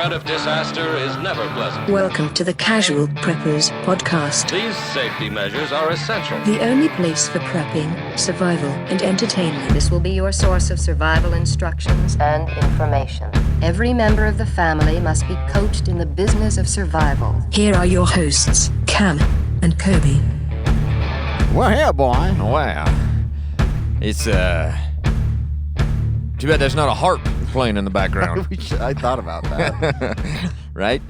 threat of disaster is never pleasant. Welcome to the Casual Preppers podcast. These safety measures are essential. The only place for prepping, survival, and entertainment. This will be your source of survival instructions and information. Every member of the family must be coached in the business of survival. Here are your hosts, Cam and Kobe. Well, yeah, boy. Wow. It's, too bad there's not a harp playing in the background. I thought about that. Right?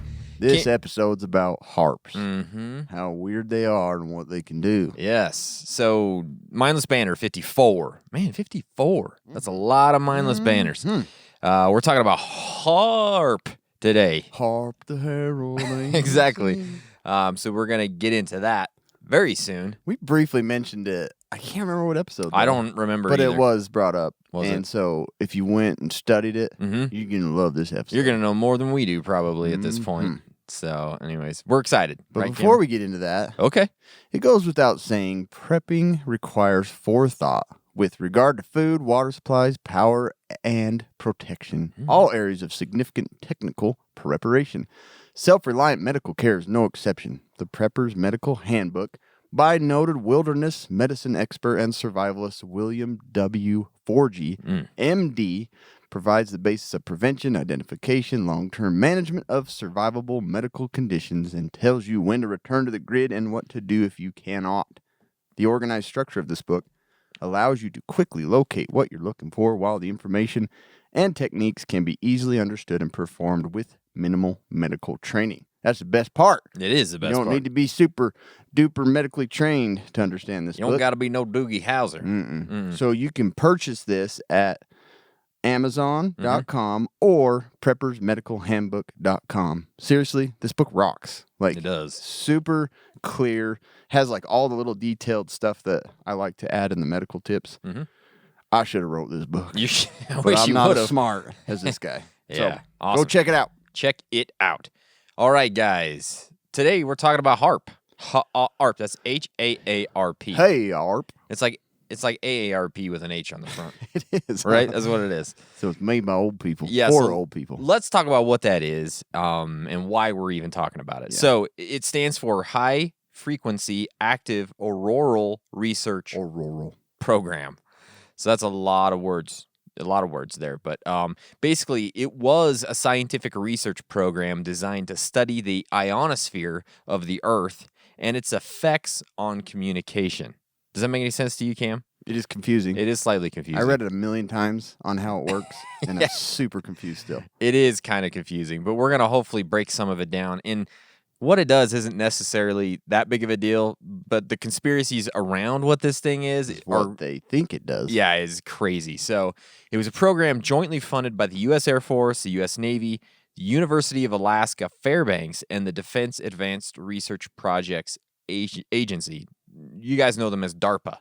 This episode's about harps. Mm-hmm. How weird they are and what they can do. Yes. So, Mindless Banter, 54. Man, 54. That's a lot of mindless banners. We're talking about HAARP today. Harp the herald angels. Exactly. So we're going to get into that very soon. We briefly mentioned it. I can't remember what episode. I don't remember But either. it was brought up. Was and it? so if you went and studied it, you're going to love this episode. You're going to know more than we do probably at this point. So, anyways, we're excited. But right, before Cameron? we get into that, Okay. it goes without saying, prepping requires forethought with regard to food, water supplies, power, and protection. All areas of significant technical preparation. Self-reliant medical care is no exception. The Prepper's Medical Handbook by noted wilderness medicine expert and survivalist William W. Forgy, MD, provides the basis of prevention, identification, long-term management of survivable medical conditions and tells you when to return to the grid and what to do if you cannot. The organized structure of this book allows you to quickly locate what you're looking for, while the information and techniques can be easily understood and performed with minimal medical training. That's the best part. It is the best You don't part. need to be super duper medically trained to understand this You book. don't got to be no Doogie Howser. So you can purchase this at Amazon.com or PreppersMedicalHandbook.com. Seriously, this book rocks. Like, It does. super clear. Has like all the little detailed stuff that I like to add in the medical tips. I should have wrote this book. You should, I but wish I'm you not would as have. smart as this guy. Yeah, So awesome. go check it out. Check it out. All right, guys. Today we're talking about HAARP. HAARP. That's HAARP. Hey, ARP. It's like AARP with an H on the front. It is. Right? That's what it is. So it's made by old people. Yeah, For so old people. Let's talk about what that is and why we're even talking about it. Yeah. So it stands for High Frequency Active Auroral Research Program. So that's a lot of words. A lot of words there. But basically, it was a scientific research program designed to study the ionosphere of the Earth and its effects on communication. Does that make any sense to you, Cam? It is confusing. It is slightly confusing. I read it 1,000,000 times on how it works, and I'm super confused still. It is kind of confusing, but we're going to hopefully break some of it down. And what it does isn't necessarily that big of a deal, but the conspiracies around what this thing is What they think it does. yeah, is crazy. So it was a program jointly funded by the U.S. Air Force, the U.S. Navy, the University of Alaska Fairbanks, and the Defense Advanced Research Projects Agency. You guys know them as DARPA,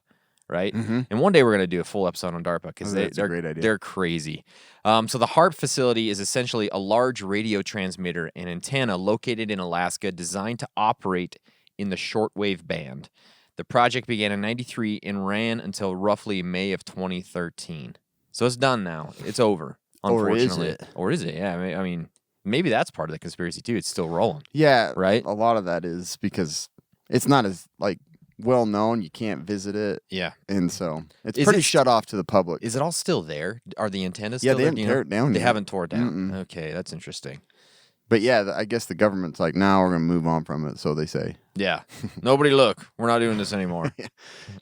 right? And one day we're going to do a full episode on DARPA because that's a great idea. they're crazy. So the HAARP facility is essentially a large radio transmitter and antenna located in Alaska designed to operate in the shortwave band. The project began in 1993 and ran until roughly May of 2013. So it's done now. It's over, Or is unfortunately. it? Or is it? Yeah, I mean, maybe that's part of the conspiracy too. It's still rolling. Yeah. Right? A lot of that is because it's not as, like, well known. You can't visit it. Yeah. And so it's Is pretty it shut off to the public. Is it all still there? Are the antennas Yeah, still they there? didn't Do you tear know? it down They yet. haven't tore it down. Okay, that's interesting. But yeah, I guess the government's like, now we're going to move on from it. So they say. Yeah. Nobody look. We're not doing this anymore.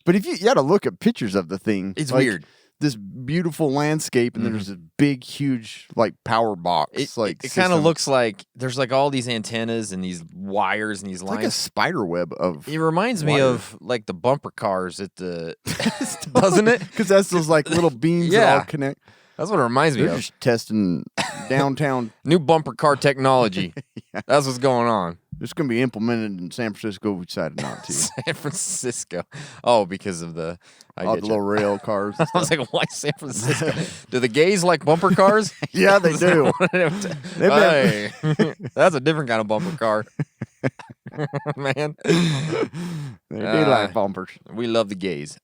But if you got to look at pictures of the thing. It's like, weird. This beautiful landscape, and then there's this big, huge, like, power box. It like kind of system. looks like there's like all these antennas and these wires and these It's lines. like a spider web of. It reminds me wire. of like the bumper cars at the, doesn't it? Because that's those like little beams that Yeah. all connect. That's what it reminds me They're of. just testing downtown. New bumper car technology. That's what's going on. It's going to be implemented in San Francisco. We decided not to. San Francisco. Oh, because of the. I All get the you. little rail cars. And I was stuff. like, why San Francisco? Do the gays like bumper cars? Yeah, they do. Hey, that's a different kind of bumper car. Man. They do like bumpers. We love the gays.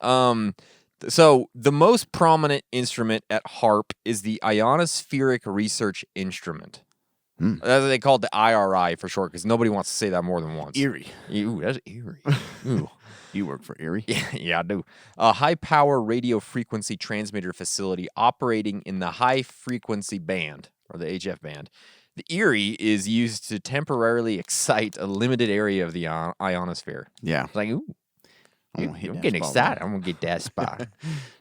So the most prominent instrument at HAARP is the Ionospheric Research Instrument. That's what they call it, the IRI for short, because nobody wants to say that more than once. Eerie. Ooh, that's eerie. Ooh. You work for Erie? Yeah, I do. A high-power radio frequency transmitter facility operating in the high-frequency band, or the HF band. The Erie is used to temporarily excite a limited area of the ionosphere. Yeah. It's like, ooh, I'm gonna hit I'm that getting spot, excited. I'm going to get that spot.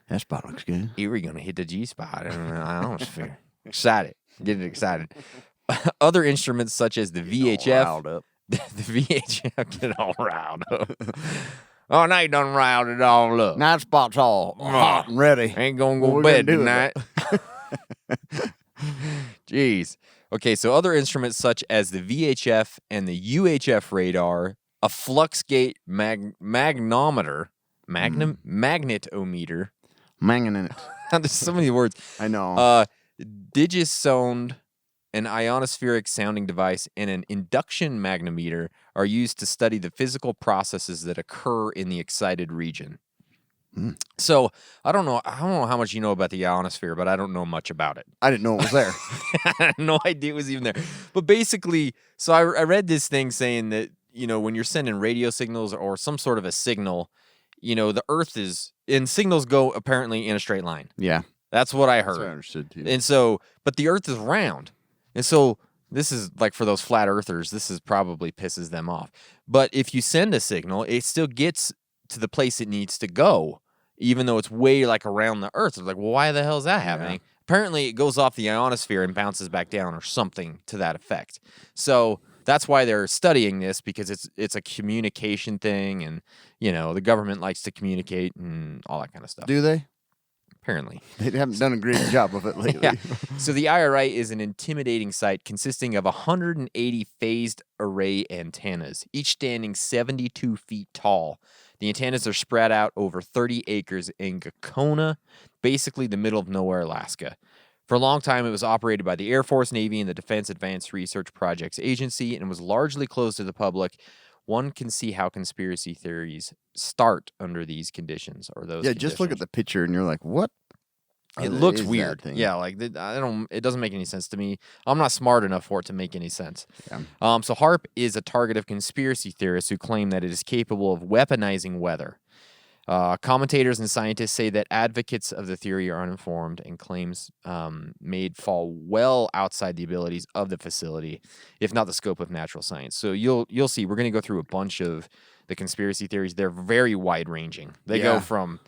That spot looks good. Erie going to hit the G spot in the ionosphere. Excited. Getting excited. Other instruments such as the VHF. Riled up. The VHF, get all riled up. Oh, now you done riled it all up. Night spot's all hot and ready. Ain't gonna What go we bed gonna do tonight. with Jeez. Okay, so other instruments such as the VHF and the UHF radar, a fluxgate magnetometer, Manging in it. there's so many words. I know. Digisonde, an ionospheric sounding device, and an induction magnometer are used to study the physical processes that occur in the excited region. So I don't know how much you know about the ionosphere, but I don't know much about it. I didn't know it was there. I had no idea it was even there. But basically, so I read this thing saying that, when you're sending radio signals or some sort of a signal, the Earth and signals go apparently in a straight line. Yeah. That's what I heard. That's what I understood too. And so, but the Earth is round. And so this is like for those flat earthers, this is probably pisses them off. But if you send a signal, it still gets to the place it needs to go, even though it's way like around the Earth. It's like, well, why the hell is that happening? Apparently it goes off the ionosphere and bounces back down or something to that effect. So that's why they're studying this, because it's a communication thing, and the government likes to communicate and all that kind of stuff. Do they? Apparently. They haven't done a great job of it lately. Yeah. So the IRI is an intimidating site consisting of 180 phased array antennas, each standing 72 feet tall. The antennas are spread out over 30 acres in Gakona, basically the middle of nowhere, Alaska. For a long time, it was operated by the Air Force, Navy, and the Defense Advanced Research Projects Agency, and was largely closed to the public. One can see how conspiracy theories start under these conditions or those. Yeah, just look at the picture and you're like, what? It looks is that weird. thing? Yeah, like it doesn't make any sense to me. I'm not smart enough for it to make any sense. Yeah. So HAARP is a target of conspiracy theorists who claim that it is capable of weaponizing weather. Commentators and scientists say that advocates of the theory are uninformed, and claims made fall well outside the abilities of the facility, if not the scope of natural science. So you'll see. We're going to go through a bunch of the conspiracy theories. They're very wide ranging. They go from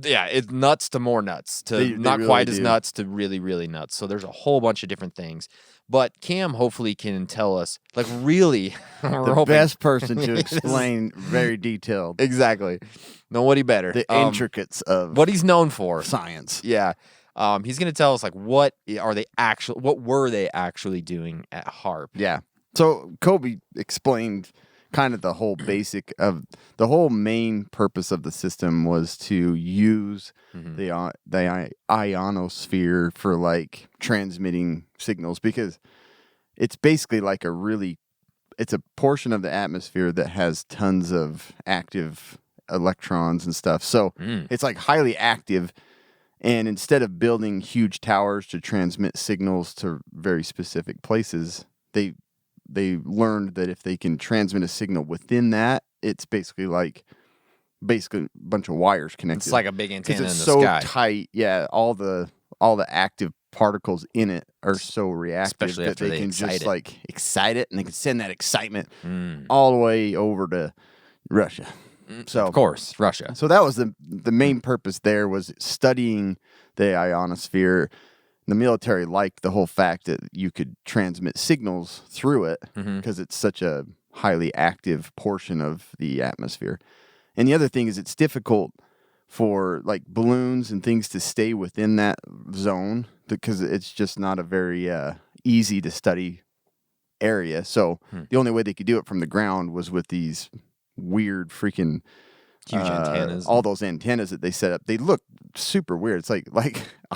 it's nuts to more nuts to They not really quite as do. nuts to really, really nuts. So there's a whole bunch of different things. But Cam hopefully can tell us, like, really, The best person to explain very detailed exactly. Nobody better. the intricates of What he's known for. science. Yeah. He's going to tell us, like, what were they actually doing at HAARP? Yeah. So Kobe explained kind of the whole basic of the whole main purpose of the system was to use the ionosphere for like transmitting signals, because it's basically like it's a portion of the atmosphere that has tons of active electrons and stuff. So it's like highly active. And instead of building huge towers to transmit signals to very specific places, they learned that if they can transmit a signal within that, it's basically a bunch of wires connected. It's like a big antenna in the it's so sky. tight. Yeah, all the active particles in it are so reactive Especially that after they they can excite just it. like excite it, and they can send that excitement all the way over to Russia. So Of course, Russia. so that was the main purpose there, was studying the ionosphere. The military liked the whole fact that you could transmit signals through it because it's such a highly active portion of the atmosphere. And the other thing is it's difficult for like balloons and things to stay within that zone because it's just not a very easy to study area. So the only way they could do it from the ground was with these weird freaking Huge antennas. all those antennas that they set up. They look super weird. It's like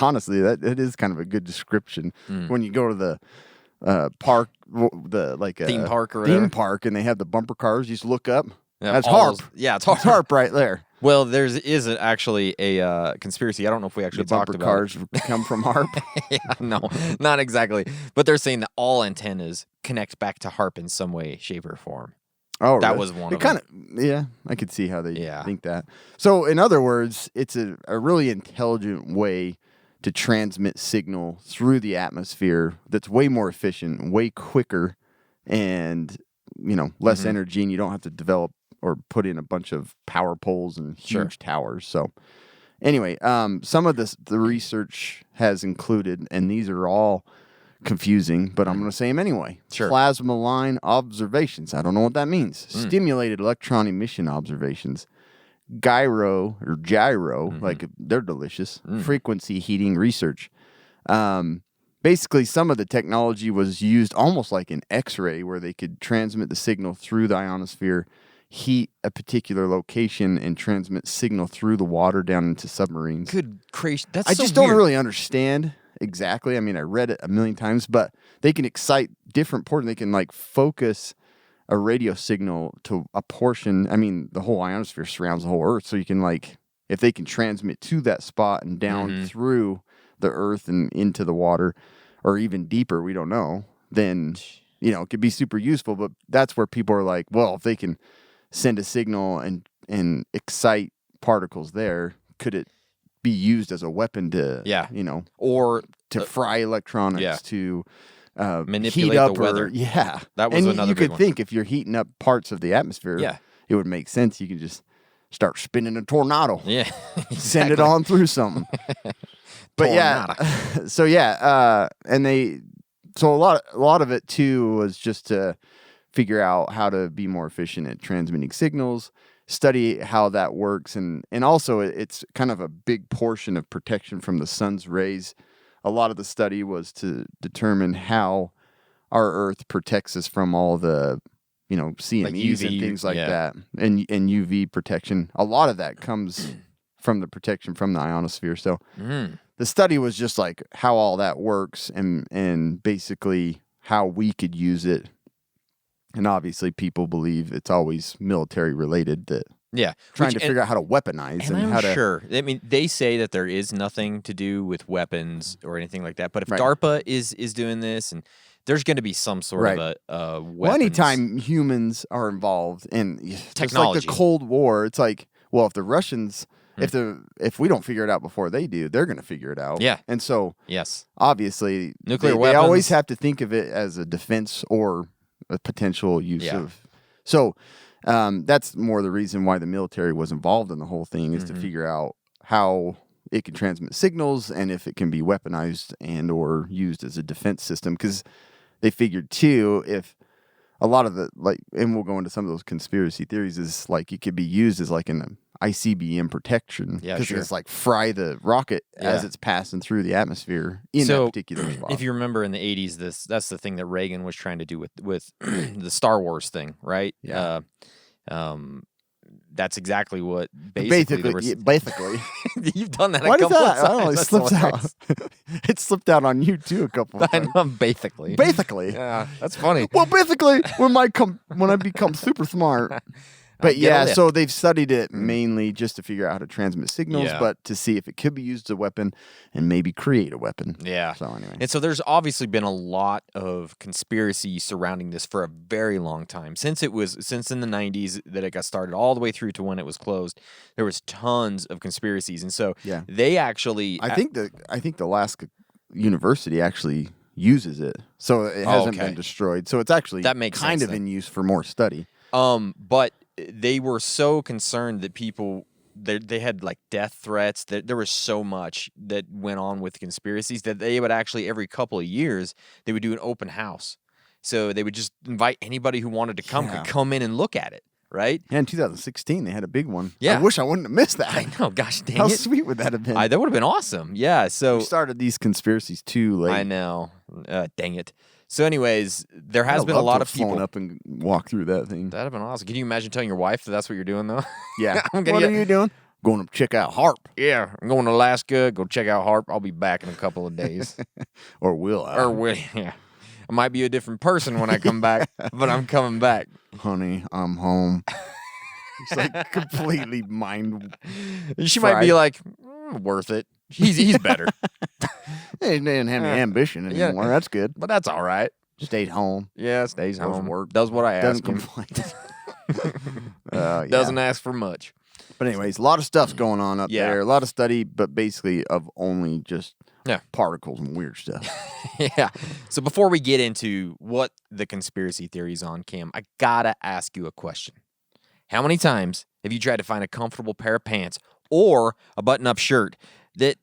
honestly, that is kind of a good description. When you go to the park, Theme park or theme whatever. park, and they have the bumper cars. You just look up. Yeah, That's all HAARP. those- yeah, it's HAARP. It's HAARP right there. Well, is actually a conspiracy. I don't know if we actually The talked bumper about cars come from HAARP. it. Yeah, no, not exactly. But they're saying that all antennas connect back to HAARP in some way, shape, or form. Oh, That really? was one it of kind of, yeah, I could see how they Yeah. think that. So, in other words, it's a really intelligent way to transmit signal through the atmosphere that's way more efficient, way quicker, and, less energy, and you don't have to develop or put in a bunch of power poles and huge towers. So, anyway, some of the research has included, and these are all confusing, but I'm going to say them anyway. Sure. Plasma line observations. I don't know what that means. Stimulated electron emission observations. Gyro, like they're delicious. Frequency heating research. Basically, some of the technology was used almost like an X-ray, where they could transmit the signal through the ionosphere, heat a particular location, and transmit signal through the water down into submarines. Good gracious, that's I so just weird. don't really understand exactly. I mean, I read it a million times, but they can excite different portions. They can focus a radio signal to a portion. I mean, the whole ionosphere surrounds the whole Earth, so you can if they can transmit to that spot and down through the Earth and into the water, or even deeper, we don't know. Then it could be super useful. But that's where people are like, well, if they can send a signal and excite particles there, could it be used as a weapon to, or to fry electronics, to manipulate heat up the weather. That was and another you big could one. think if you're heating up parts of the atmosphere, it would make sense. You can just start spinning a tornado. Yeah, Send it on through something. But so a lot of it too was just to figure out how to be more efficient at transmitting signals, study how that works, and also it's kind of a big portion of protection from the sun's rays. A lot of the study was to determine how our Earth protects us from all the CMEs and things like that, and UV protection. A lot of that comes from the protection from the ionosphere. So the study was just how all that works and basically how we could use it. And obviously people believe it's always military related, that trying to figure out how to weaponize and I'm how to. sure. I mean, they say that there is nothing to do with weapons or anything like that. But if DARPA is doing this, and there's going to be some sort of a weapons. Well, anytime humans are involved in technology, just like the Cold War, it's well, if the Russians, if we don't figure it out before they do, they're going to figure it out. Yeah. And so, yes, obviously, nuclear they weapons. always have to think of it as a defense or a potential use of. So that's more the reason why the military was involved in the whole thing, is to figure out how it can transmit signals and if it can be weaponized and or used as a defense system. Because they figured too, if a lot of the and we'll go into some of those conspiracy theories, is it could be used as an ICBM protection. Yeah, because sure. it's fry the rocket as it's passing through the atmosphere in that particular spot. If you remember in the 80s, that's the thing that Reagan was trying to do with the Star Wars thing, right? Yeah. That's exactly what basically. Basically. You've done that What a is couple that? of I times. don't know. It That's slips hilarious. out. It slipped out on you too a couple of I times. know, basically. Basically. Yeah, that's funny. Well, basically, when I become super smart. But so they've studied it mainly just to figure out how to transmit signals, but to see if it could be used as a weapon and maybe create a weapon. Yeah. So anyway. And so there's obviously been a lot of conspiracy surrounding this for a very long time. Since in the 90s that it got started all the way through to when it was closed, there was tons of conspiracies. And so they actually I think the Alaska University actually uses it. So it hasn't been destroyed. So it's actually that makes kind sense, of in use for more study. But they were so concerned that people they had death threats. There was so much that went on with conspiracies that they would actually every couple of years they would do an open house. So they would just invite anybody who wanted to could come in and look at it. Right? Yeah, in 2016 they had a big one. Yeah. I wish I wouldn't have missed that. I know. Gosh dang How it! sweet would that have been? That would have been awesome. Yeah. So we started these conspiracies too late. I know. Dang it. So, anyways, there has been a lot of people up and walk through that thing. That'd have been awesome. Can you imagine telling your wife that that's what you're doing, though? Yeah. What are you doing? Going to check out HAARP. Yeah, I'm going to Alaska. Go check out HAARP. I'll be back in a couple of days. Or will I? Yeah. I might be a different person when I come back, but I'm coming back. Honey, I'm home. It's like completely mind. She might be fried. like, worth it. He's better. He didn't have any ambition Yeah. anymore. That's good. But that's all right. Stayed home. Yeah, stays Goes home. work. Does what I ask Doesn't him. complain. Yeah. Doesn't ask for much. But anyways, a lot of stuff's going on up Yeah. there. A lot of study, but basically of only just Yeah. particles and weird stuff. Yeah. So before we get into what the conspiracy theories on, Cam, I gotta ask you a question. How many times have you tried to find a comfortable pair of pants or a button-up shirt that,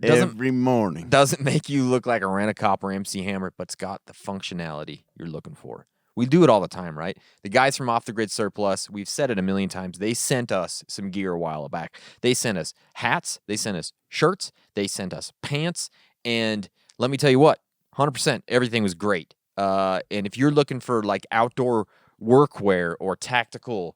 Every morning. doesn't make you look like a Rent-A-Cop or MC Hammer, but's got the functionality you're looking for? We do it all the time, right? The guys from Off the Grid Surplus, we've said it a million times, they sent us some gear a while back. They sent us hats, they sent us shirts, they sent us pants, and let me tell you what, 100%, everything was great. And if you're looking for like outdoor workwear or tactical,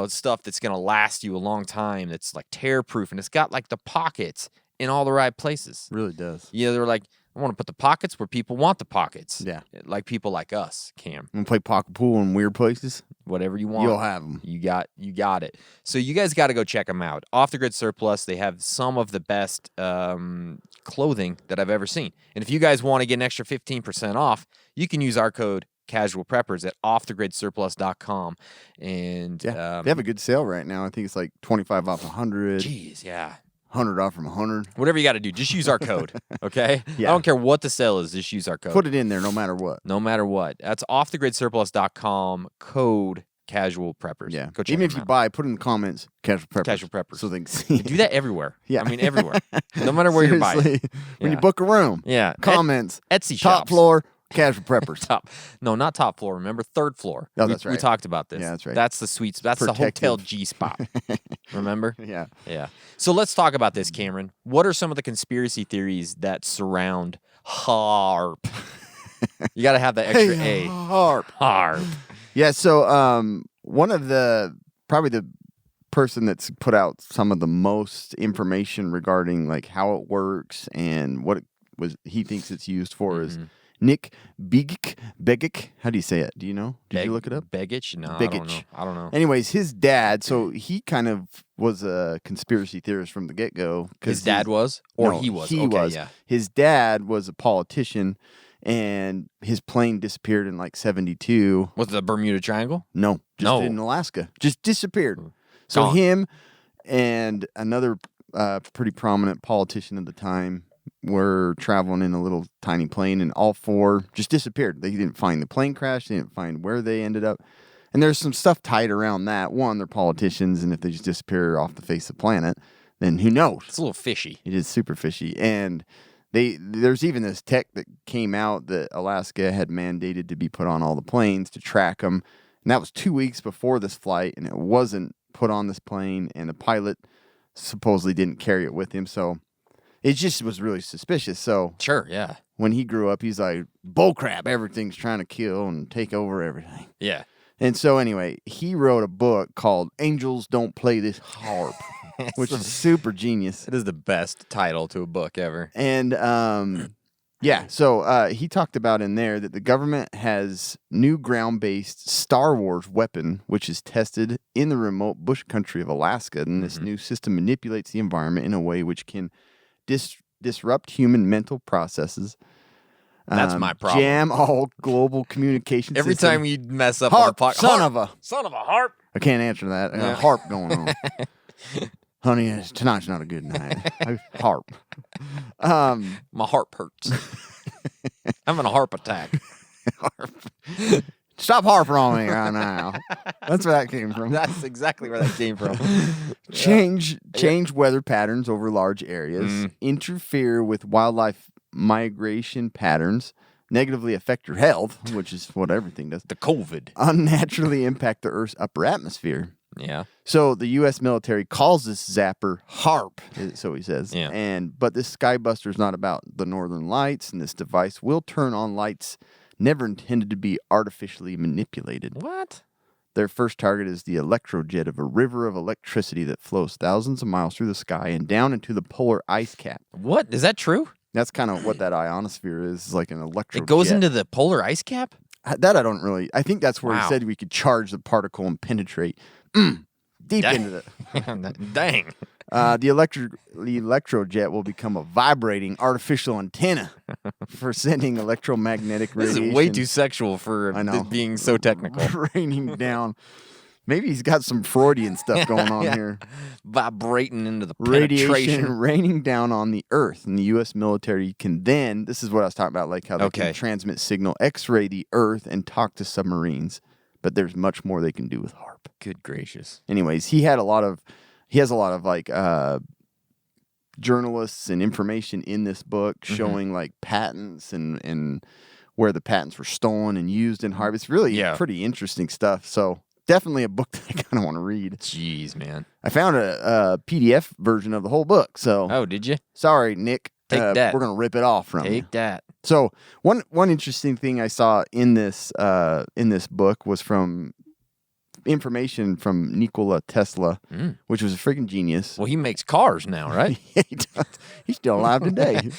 stuff that's going to last you a long time, that's like tear-proof, and it's got like the pockets in all the right places. Really does. They're like, I want to put the pockets where people want the pockets. Yeah. Like people like us, Cam. And play pocket pool in weird places. Whatever you want. You'll have them. You got it. So you guys got to go check them out. Off the Grid Surplus, they have some of the best clothing that I've ever seen. And if you guys want to get an extra 15% off, you can use our code Casual Preppers at offthegridsurplus.com. And They have a good sale right now. I think it's like 25 off 100. geez, yeah. 100 off from 100. Whatever you got to do, just use our code, okay? Yeah. I don't care what the sale is, just use our code. Put it in there no matter what. No matter what. That's offthegridsurplus.com, code Casual Preppers. Yeah. Go check Even if them you out. buy, put in the comments, casual preppers. Casual Preppers. So they can see. Do that everywhere. Yeah. I mean, everywhere. No matter where you're buying. Seriously, when you Yeah. book a room, Yeah. comments, Etsy top shops. floor, casual preppers. No, not top floor. Remember, third floor. Oh, We that's right. talked about this. Yeah, that's right. That's the suite. That's the hotel Protective. G spot. Remember? Yeah. Yeah. So let's talk about this, Cameron. What are some of the conspiracy theories that surround HAARP? You got to have the extra Hey, A. HAARP. HAARP. Yeah, so one of probably the person that's put out some of the most information regarding like how it works and what he thinks it's used for is Nick Begich. How do you say it? Do you know? Did you look it up? Begich? No, Begich. I don't know. Anyways, his dad, so he kind of was a conspiracy theorist from the get-go. His dad was? Or No, he was? He Okay, was. yeah. His dad was a politician, and his plane disappeared in like 72. Was it the Bermuda Triangle? No, just No. in Alaska. Just disappeared. So Gone. him and another pretty prominent politician at the time were traveling in a little tiny plane, and all four just disappeared. They didn't find the plane crash. They didn't find where they ended up. And there's some stuff tied around that. One, they're politicians, and if they just disappear off the face of the planet, then who knows? It's a little fishy. It is super fishy. And there's even this tech that came out that Alaska had mandated to be put on all the planes to track them. And that was 2 weeks before this flight, and it wasn't put on this plane, and the pilot supposedly didn't carry it with him. So it just was really suspicious. So Sure, yeah. when he grew up, he's like, bullcrap, everything's trying to kill and take over everything. Yeah. And so anyway, he wrote a book called Angels Don't Play This HAARP, which is super genius. It is the best title to a book ever. And so he talked about in there that the government has new ground-based Star Wars weapon, which is tested in the remote bush country of Alaska. And this new system manipulates the environment in a way which can disrupt human mental processes. That's my problem. Jam all global communication Every system. time you mess up on the HAARP, podcast. son of a... Son of a harp. I can't answer that. I got a HAARP going on. Honey, tonight's not a good night. HAARP. My heart hurts. I'm having a harp attack. Stop harping on me right now. That's where that came from. That's exactly where that came from. Change weather patterns over large areas, interfere with wildlife migration patterns, negatively affect your health, which is what everything does. The COVID. Unnaturally impact the Earth's upper atmosphere. Yeah. So the U.S. military calls this zapper HAARP, so he says. Yeah. But this Skybuster is not about the northern lights, and this device will turn on lights never intended to be artificially manipulated. What? Their first target is the electrojet of a river of electricity that flows thousands of miles through the sky and down into the polar ice cap. What? Is that true? That's kind of what that ionosphere is like an electrojet. It goes into the polar ice cap? That I don't really... I think that's where Wow. he said we could charge the particle and penetrate. deep into the. Dang. The electrojet will become a vibrating artificial antenna for sending electromagnetic This radiation. is way too sexual for I know. this being so technical. Raining down. Maybe he's got some Freudian stuff going on here. Vibrating into the Radiation penetration. raining down on the Earth, and the U.S. military can then. This is what I was talking about, like how they Okay. can transmit signal, X-ray the Earth, and talk to submarines. But there's much more they can do with HAARP. Good gracious. Anyways, he has a lot of like journalists and information in this book showing like patents and where the patents were stolen and used in HAARP. It's really pretty interesting stuff. So definitely a book that I kind of want to read. Jeez, man. I found a PDF version of the whole book. So Oh, did you? sorry, Nick. Take that. We're gonna rip it off from you. Take that. So one interesting thing I saw in this book was from information from Nikola Tesla, which was a freaking genius. Well, he makes cars now, right? He does. He's still alive today.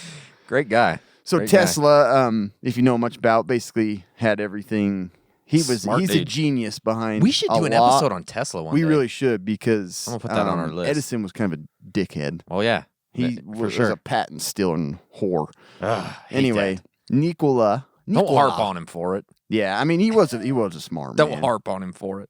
Great guy. So Great guy. Tesla, if you know much about, basically had everything. He's Smart a dude. genius behind. We should do an lot. episode on Tesla one We day. really should because I'm gonna put that on our list. Edison was kind of a dickhead. Oh, yeah. He For was sure. a patent stealing whore. Hate Anyway, that. Nikola. Don't harp on him for it. Yeah, I mean he was a smart Don't man. harp on him for it.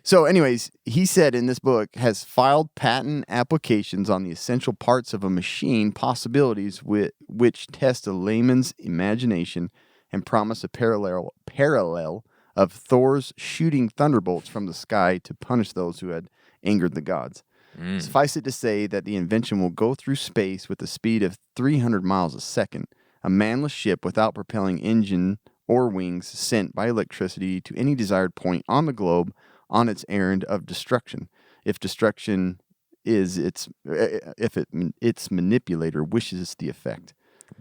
So, anyways, he said in this book has filed patent applications on the essential parts of a machine, possibilities which test a layman's imagination and promise a parallel of Thor's shooting thunderbolts from the sky to punish those who had angered the gods. Suffice it to say that the invention will go through space with a speed of 300 miles a second, a manless ship without propelling engine or wings sent by electricity to any desired point on the globe on its errand of destruction. If destruction is its manipulator wishes the effect.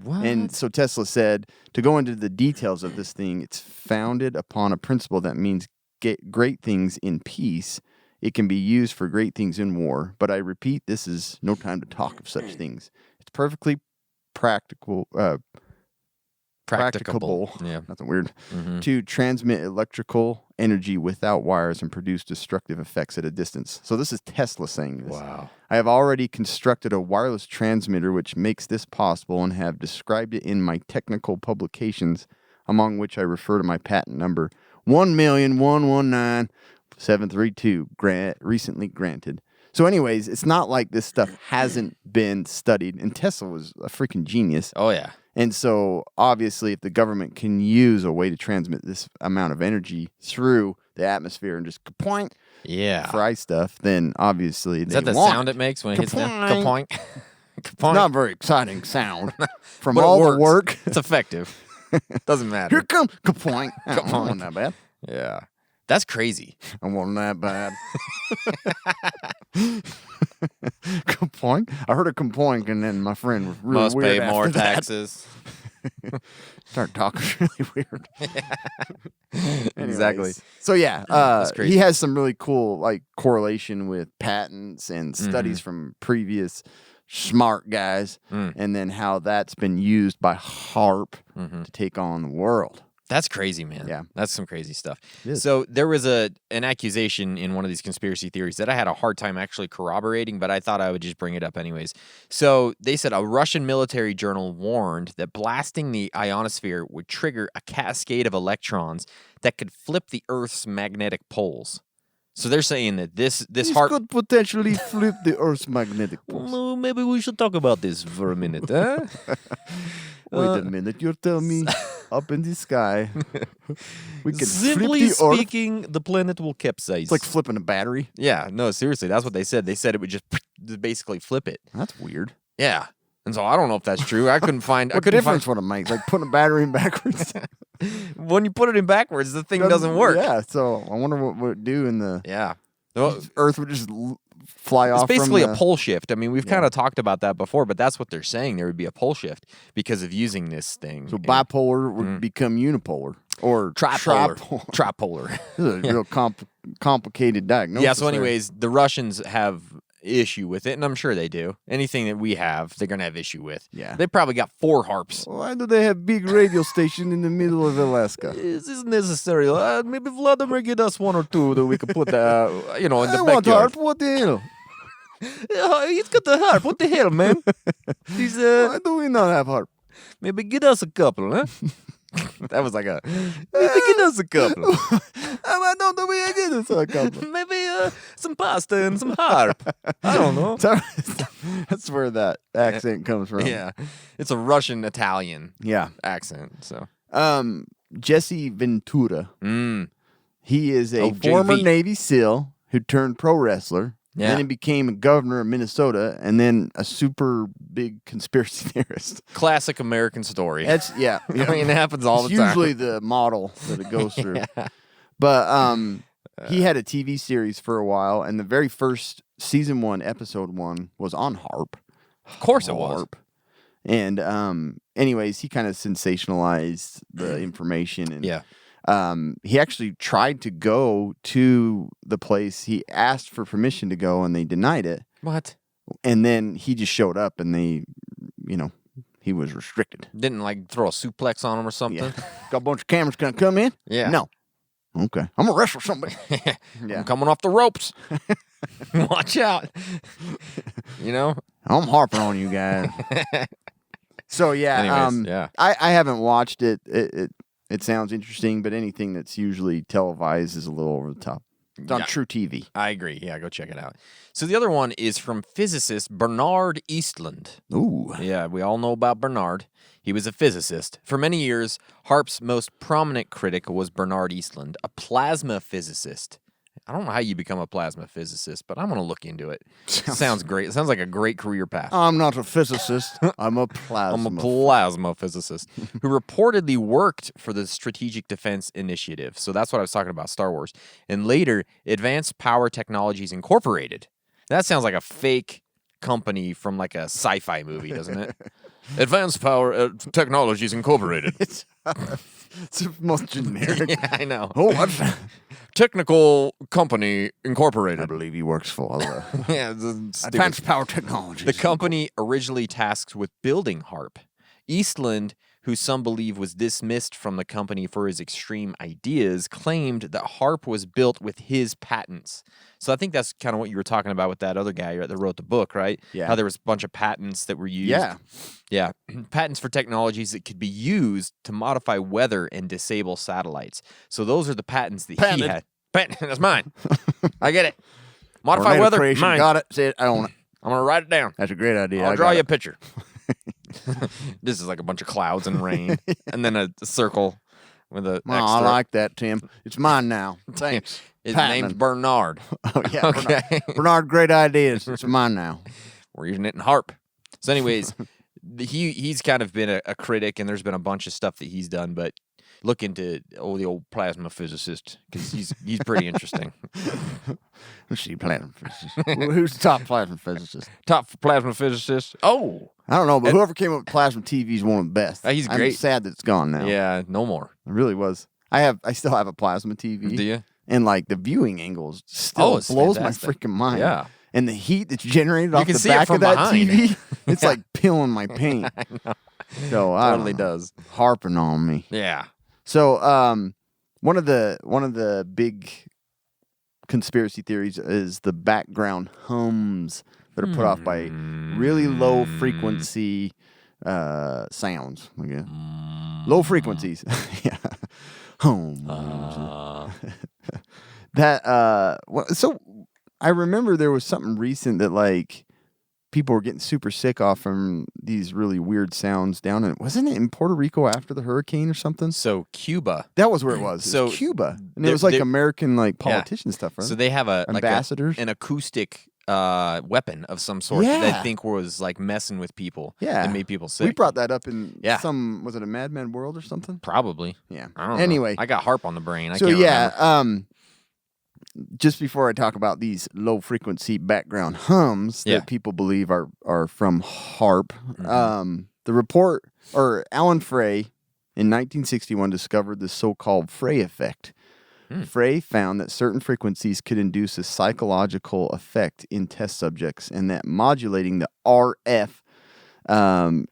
What? And so Tesla said, to go into the details of this thing, it's founded upon a principle that means get great things in peace. It can be used for great things in war. But I repeat, this is no time to talk of such things. It's perfectly practicable. Practicable. Yeah. Nothing weird. To transmit electrical energy without wires and produce destructive effects at a distance. So this is Tesla saying this. Wow. I have already constructed a wireless transmitter which makes this possible and have described it in my technical publications, among which I refer to my patent number 1,119,732, recently granted. So anyways, it's not like this stuff hasn't been studied, and Tesla was a freaking genius. Oh, yeah. And so, obviously, if the government can use a way to transmit this amount of energy through the atmosphere and just kapoink, Yeah. fry stuff, then obviously Is that the sound it makes when it hits down? Kapoink. Kapoink. It's not a very exciting sound. From But it all the works. work, It's effective. Doesn't matter. here comes kapoink. It wasn't that bad. Yeah. That's crazy. It wasn't that bad. Kapoink. I heard a kapoink, and then my friend was really Must weird pay more after that. taxes. Start talking really weird. Exactly. Anyways, So yeah, crazy. he has some really cool like correlation with patents and studies from previous smart guys, and then how that's been used by HAARP to take on the world. That's crazy, man. Yeah. That's some crazy stuff. is. So there was an accusation in one of these conspiracy theories that I had a hard time actually corroborating, but I thought I would just bring it up anyways. So they said a Russian military journal warned that blasting the ionosphere would trigger a cascade of electrons that could flip the Earth's magnetic poles. So they're saying that this HAARP could potentially flip the Earth's magnetic poles. Well, maybe we should talk about this for a minute, huh? Wait a minute, you're telling me up in the sky we can Simply flip the Earth? speaking, the planet will capsize. It's like flipping a battery. Yeah, no, seriously, that's what they said. They said it would just basically flip it. That's weird. Yeah. And so I don't know if that's true. I couldn't find. What difference would it make? Like putting a battery in backwards? When you put it in backwards, the thing doesn't work. Yeah, so I wonder what would it do in the Yeah. Well, Earth would just fly off. it's basically from a pole shift. I mean, we've kind of talked about that before, but that's what they're saying. There would be a pole shift because of using this thing. So bipolar would become unipolar or tripolar. tripolar. Tripolar. This is a real complicated diagnosis. Yeah, so there. anyways, the Russians have issue with it, and I'm sure they do. Anything that we have, they're going to have issue with. Yeah. They probably got 4 HAARPs. Why do they have big radio station in the middle of Alaska? This isn't necessary. Maybe Vladimir get us 1 or 2 that we can put, in the I backyard. want HAARP. What the hell? He's got the HAARP. What the hell, man? He's Why do we not have HAARP? maybe get us a couple, huh? That was like a maybe get us a couple. I don't know we get this a couple. Maybe some pasta and some HAARP. I don't know. That's where that accent comes from. Yeah, it's a Russian Italian Yeah. accent. So Jesse Ventura. He is a Oh, former JV. Navy SEAL who turned pro wrestler. Yeah. Then he became a governor of Minnesota, and then a super big conspiracy theorist. classic American story. That's yeah. I mean, it happens all It's the time. usually the model that it goes through. But he had a TV series for a while, and the very first season 1, episode 1 was on HAARP. Of course it was. HAARP. And anyways, he kind of sensationalized the information, and Yeah. he actually tried to go to the place. He asked for permission to go, and they denied it. What? And then he just showed up, and they, he was restricted. Didn't like throw a suplex on him or something? Yeah. Got a bunch of cameras gonna come in? Yeah. No. Okay. I'm gonna wrestle somebody. Yeah. I'm coming off the ropes. Watch out. I'm harping on you guys. So yeah, Anyways, yeah. I haven't watched it. It sounds interesting, but anything that's usually televised is a little over the top. It's on Yeah. True TV. I agree. Yeah, go check it out. So the other one is from physicist Bernard Eastland. Ooh. Yeah, we all know about Bernard. He was a physicist. For many years, HAARP's most prominent critic was Bernard Eastland, a plasma physicist. I don't know how you become a plasma physicist, but I'm going to look into it. Sounds great. It sounds like a great career path. I'm not a physicist. I'm a plasma. I'm a plasma physicist who reportedly worked for the Strategic Defense Initiative. So that's what I was talking about, Star Wars. And later, Advanced Power Technologies Incorporated. That sounds like a fake company from like a sci-fi movie, doesn't it? Advanced Power Technologies Incorporated. It's the most generic. Yeah, I know. Oh, what's Technical Company Incorporated. I believe he works for Yeah, it's stupid. Advanced Power Technologies. The company originally tasked with building HAARP. Eastland, who some believe was dismissed from the company for his extreme ideas, claimed that HAARP was built with his patents. So I think that's kind of what you were talking about with that other guy that wrote the book, right? Yeah. How there was a bunch of patents that were used. Yeah. Yeah. Patents for technologies that could be used to modify weather and disable satellites. So those are the patents that he Patented. had. That's mine. I get it. Modify Tornado weather, creation. mine. Got it. Say it. I own it. I'm going to write it down. That's a great idea. I'll I draw got you a it. picture. This is like a bunch of clouds and rain, and then a circle with a. Oh, I like that, Tim. It's mine now. Thanks. His Patented. name's Bernard. Oh, yeah. Okay. Bernard, great ideas. It's mine now. We're using it in HAARP. So, anyways, he's kind of been a critic, and there's been a bunch of stuff that he's done. But look into the old plasma physicist because he's pretty interesting. Let's see, plasma physicist. Who's the top plasma physicist? Top plasma physicist. Oh, I don't know, but whoever came up with plasma TV is one of the best. He's I'm great. sad that it's gone now. yeah, no more. It really was. I still have a plasma TV. Do you? And like the viewing angles still it's blows fantastic. my freaking mind. Yeah. And the heat that's generated off can the see it back from of that behind. TV, it's like peeling my paint. I know. So I Totally don't know. does. Harping on me. Yeah. So one of the big conspiracy theories is the background hums that are put off by really low frequency sounds. Okay. Low frequencies. Yeah. Hums. So I remember there was something recent that like people were getting super sick off from these really weird sounds down in, wasn't it in Puerto Rico after the hurricane or something? So Cuba. That was where it was. So It was Cuba. And it there- was like there- American like politician stuff, right? So they have Ambassadors? an acoustic weapon of some sort that Yeah. I think was like messing with people. Yeah. And made people sick. We brought that up in Yeah. was it a Mad Men World or something? Probably. Yeah. I don't know. Anyway. I got HAARP on the brain. I So can't yeah, remember. just before I talk about these low frequency background hums Yeah. that people believe are from HAARP, Mm-hmm. the report or Alan Frey in 1961 discovered the so-called Frey effect, Frey found that certain frequencies could induce a psychological effect in test subjects, and that modulating the RF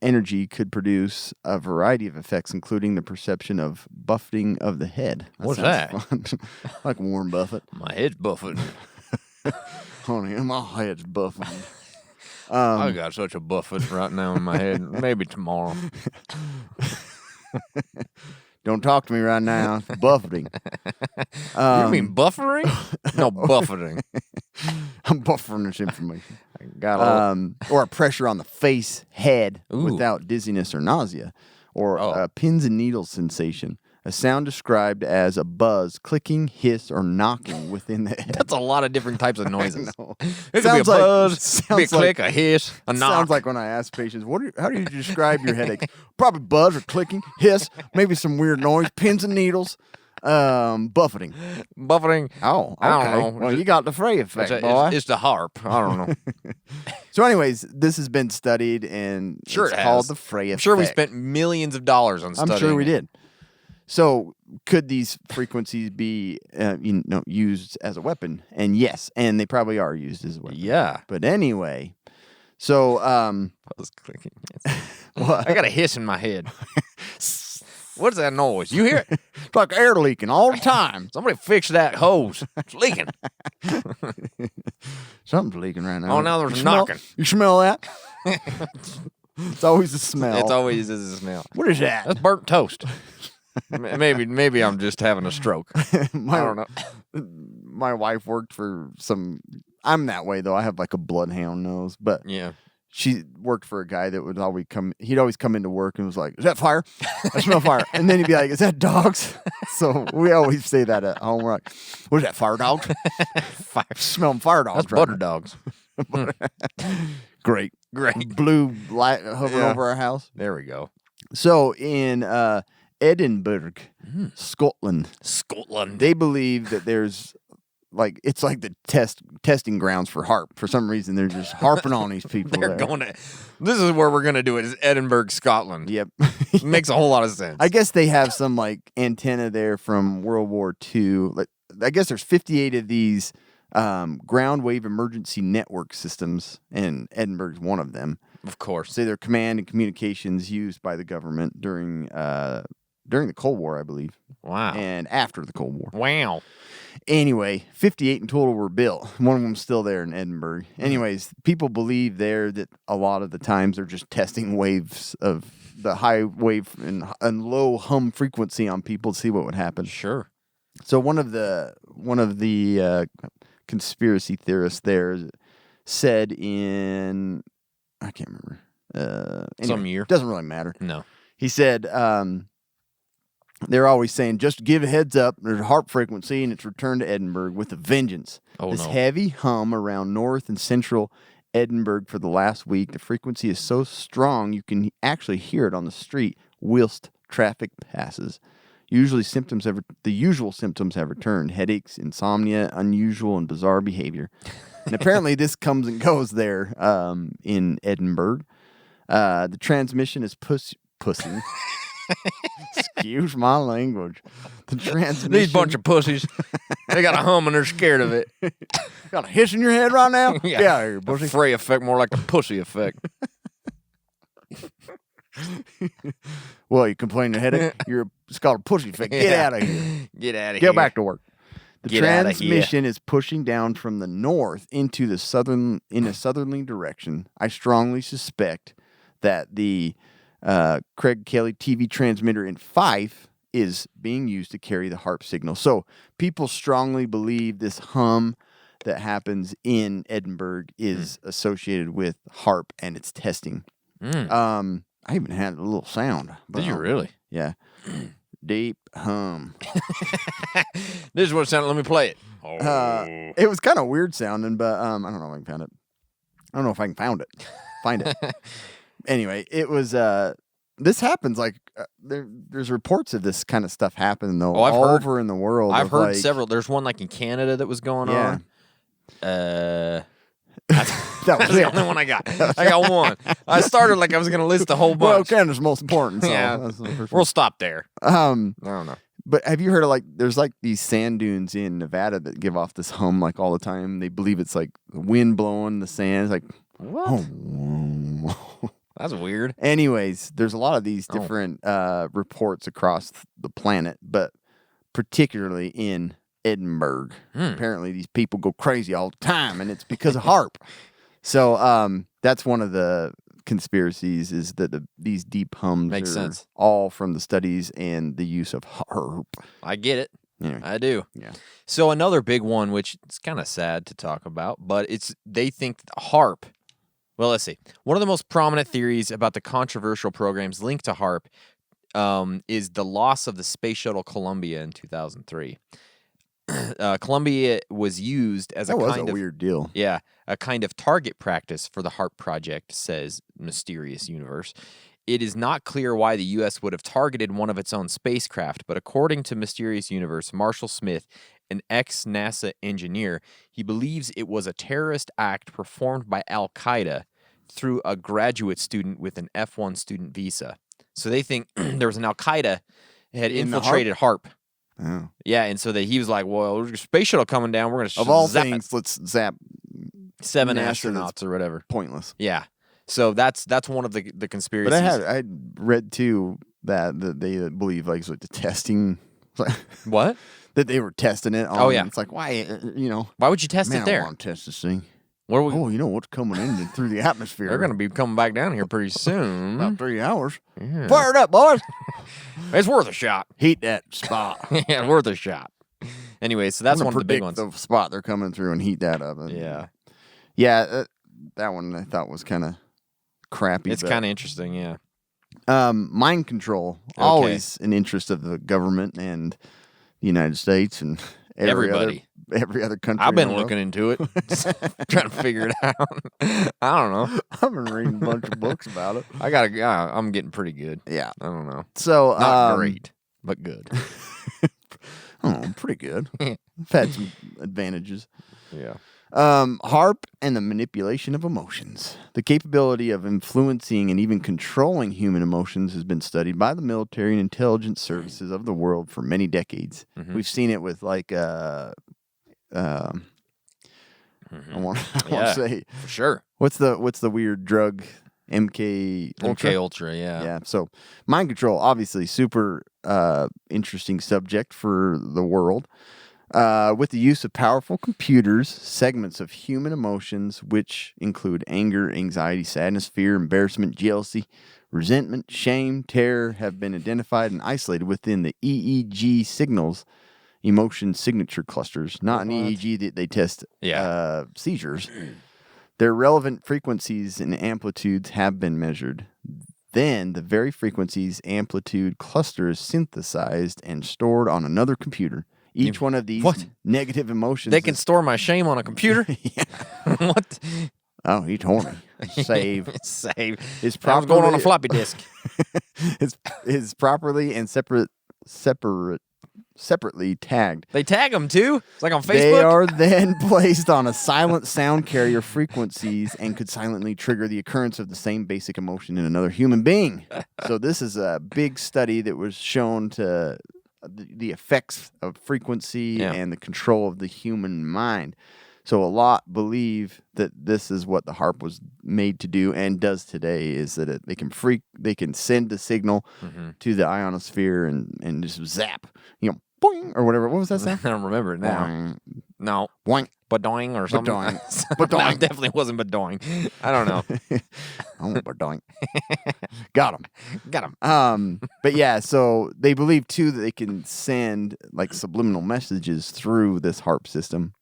energy could produce a variety of effects, including the perception of buffeting of the head. What's sounds fun. Like Warren Buffett. My head's buffing. Honey, my head's buffing. I got such a buffet right now in my head. Maybe tomorrow. Don't talk to me right now. It's buffeting. You mean buffering? No, buffeting. I'm buffering this information. I got a Or a pressure on the face, head, Ooh. without dizziness or nausea, or a pins and needles sensation. A sound described as a buzz, clicking, hiss, or knocking within the head. That's a lot of different types of noises. No. It could be a Sounds like- buzz, be a sounds like- click, a hiss, a knock. Sounds like when I ask patients, how do you describe your headache? Probably buzz or clicking, hiss, maybe some weird noise, pins and needles, buffeting. buffeting. Oh, okay. I don't know. Well, you got the Frey effect, boy. It's the HAARP. I don't know. So, anyways, this has been studied, and Sure it's it called has. the Frey effect. I'm sure we spent millions of dollars on I'm studying sure we it. did. So, could these frequencies be, used as a weapon? And yes, and they probably are used as a weapon. Yeah. But anyway, so Buzz clicking. Yes. what? I got a hiss in my head. What's that noise? You hear it? It's like air leaking all the time. Somebody fix that hose. It's leaking. Something's leaking right now. Oh, now there's You smell- knocking. You smell that? It's always a smell. It's always is a smell. What is that? That's burnt toast. Maybe I'm just having a stroke. I don't know. My wife worked for some. I'm that way though. I have like a bloodhound nose, but Yeah. she worked for a guy that would always come. He'd always come into work and was like, "Is that fire? I smell fire." And then he'd be like, "Is that dogs?" So we always say that at home. We're like, "What is that? Fire dogs? Fire. Smelling fire dogs." That's right butter now." dogs. Great. Blue light hovering Yeah. over our house. There we go. So in Edinburgh, Scotland, Scotland. they believe that there's it's like the testing grounds for HAARP. For some reason, they're just harping on these people. They're there. going to. This is where we're going to do it. Is Edinburgh, Scotland. Yep. Makes a whole lot of sense. I guess they have some like antenna there from World War II. Like, I guess there's 58 of these ground wave emergency network systems, and Edinburgh's one of them. Of course. Say they're command and communications used by the government during the Cold War, I believe. Wow. And after the Cold War. Wow. Anyway, 58 in total were built. One of them's still there in Edinburgh. Anyways, people believe there that a lot of the times they're just testing waves of the high wave and low hum frequency on people to see what would happen. Sure. So one of the conspiracy theorists there said in, I can't remember. Some year. Doesn't really matter. No. He said they're always saying, just give a heads up, there's a HAARP frequency and it's returned to Edinburgh with a vengeance. Oh, this no. heavy hum around north and central Edinburgh for the last week. The frequency is so strong you can actually hear it on the street whilst traffic passes. The usual symptoms have returned: headaches, insomnia, unusual and bizarre behavior. And apparently this comes and goes there in Edinburgh. The transmission is pussy. Excuse my language. The transmission. These bunch of pussies. They got a hum and they're scared of it. Got a hiss in your head right now? Yeah. Get out of here, The pussy. Frey effect, more like the pussy effect. Well, you complain of headache? It's called a pussy effect. Get Yeah. out of here. Get out of Get here. back to work. The Get outta here. transmission is pushing down from the north into the southerly direction. I strongly suspect that the Craig Kelly TV transmitter in Fife is being used to carry the HAARP signal. So people strongly believe this hum that happens in Edinburgh is associated with HAARP and its testing. I even had a little sound. Did you really? Yeah. Deep hum. This is what it sounded. Let me play it. It was kind of weird sounding, but I don't know if I can find it. I don't know if I can find it. Anyway, it was this happens like there's reports of this kind of stuff happening though I've all heard- over in the world. I've of, heard like- several. There's one like in Canada that was going Yeah. on. That was That's the it. only one I got. I got one. I started like I was going to list a whole Well, bunch. Canada's most important. So Yeah. that's the first We'll stop there. one. I don't know. But have you heard of there's these sand dunes in Nevada that give off this hum all the time? They believe it's the wind blowing the sand. It's What? That's weird. Anyways, there's a lot of these different reports across the planet, but particularly in Edinburgh. Apparently, these people go crazy all the time, and it's because of HAARP. So that's one of the conspiracies, is that these deep hums Makes are sense. all from the studies and the use of HAARP. I get it. Anyway. I do. Yeah. So another big one, which is kind of sad to talk about, but they think that HAARP. Well, let's see. One of the most prominent theories about the controversial programs linked to HAARP is the loss of the Space Shuttle Columbia in 2003. Columbia was used as That was kind a of weird deal. Yeah, a kind of target practice for the HAARP project, says Mysterious Universe. It is not clear why the U.S. would have targeted one of its own spacecraft, but according to Mysterious Universe, Marshall Smith, an ex-NASA engineer, he believes it was a terrorist act performed by Al-Qaeda through a graduate student with an F-1 student visa. So they think there was an Al-Qaeda had In the infiltrated HAARP. Oh. Yeah, and so that he was like, well, there's a space shuttle coming down. We're going to Of all zap things, let's zap it. 7 NASA astronauts or whatever. pointless. Yeah. So that's one of the conspiracies. But I read too that they believe it's the testing. What? That they were testing it on. Oh, yeah. It's why, Why would you test man, it there? I want to test this thing. What are we, Oh, you know what's coming in through the atmosphere. They're going to be coming back down here pretty soon. about 3 hours. Yeah. Fire it up, boys. It's worth a shot. Heat that spot. Yeah, worth a shot. Anyway, so that's I'm one gonna of the big predict ones. The spot they're coming through and heat that up. Yeah. Yeah, that one I thought was kind of crappy. It's kind of interesting, yeah. Mind control, always an interest of the government and the United States and Everybody. every other country. I've in been the world. looking into it, trying to figure it out. I don't know. I've been reading a bunch of books about it. I'm getting pretty good. Yeah. I don't know. So Not great, but good. Pretty good. I've had some advantages. Yeah. HAARP and the manipulation of emotions. The capability of influencing and even controlling human emotions has been studied by the military and intelligence services of the world for many decades. Mm-hmm. We've seen it with I want to say, For sure. what's the weird drug? MK Ultra. MK Ultra, yeah. Yeah. So mind control, obviously, super interesting subject for the world. With the use of powerful computers, segments of human emotions, which include anger, anxiety, sadness, fear, embarrassment, jealousy, resentment, shame, terror, have been identified and isolated within the EEG signals, emotion signature clusters, not an EEG that they test seizures. Their relevant frequencies and amplitudes have been measured. Then the very frequencies, amplitude cluster is synthesized and stored on another computer. Each one of these negative emotions. They can store my shame on a computer? What? Oh, he's horny. Save. Save. Is That was going on a floppy disk. is properly and separately tagged. They tag them too? It's like on Facebook? They are then placed on a silent sound carrier frequencies and could silently trigger the occurrence of the same basic emotion in another human being. So this is a big study that was shown to the effects of frequency and the control of the human mind. So a lot believe that this is what the HAARP was made to do and does today, is that they can send the signal to the ionosphere and just zap, boing, or whatever. What was that sound? I don't remember it now. Boing. No. Boing. Badoing or something. Badoing. That definitely wasn't badoing. I don't know. I want badoing. Got him. Got him. But yeah, so they believe too that they can send subliminal messages through this HAARP system,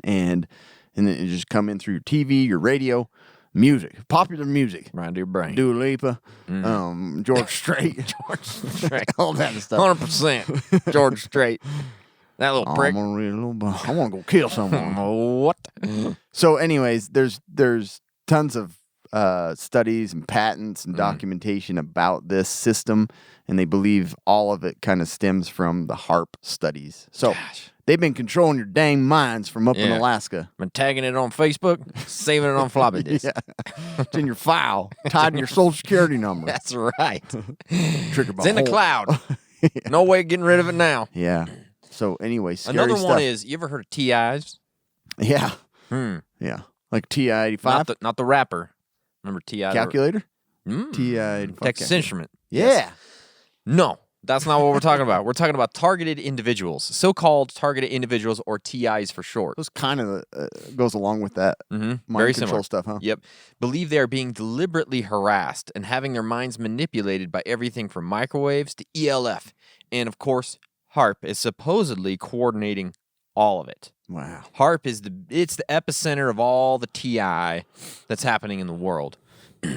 and then it just come in through your TV, your radio, music, popular music. Right into your brain. Dua Lipa, George Strait, all that stuff. 100%. George Strait. That little prick. I want to go kill someone. What? So, anyways, there's tons of studies and patents and documentation about this system, and they believe all of it kind of stems from the HAARP studies. So they've been controlling your dang minds from up in Alaska. Been tagging it on Facebook, saving it on floppy disk. It's in your file, tied to your social security number. That's right. Triggered by It's in the Hulk. cloud. No way of getting rid of it now. Yeah. So anyway, scary Another stuff. one is, you ever heard of TIs? Yeah. Hmm. Yeah. Like TI-85 Not the rapper. Remember TI? calculator? Mm. TI-85 Texas calculator. Instrument. Yeah. Yes. No, that's not what we're talking about. We're talking about targeted individuals, so-called targeted individuals, or TIs for short. Those kind of goes along with that mind Very control similar stuff, huh? Yep. Believe they are being deliberately harassed and having their minds manipulated by everything from microwaves to ELF. And of course, HAARP is supposedly coordinating all of it. Wow. HAARP is the epicenter of all the TI that's happening in the world.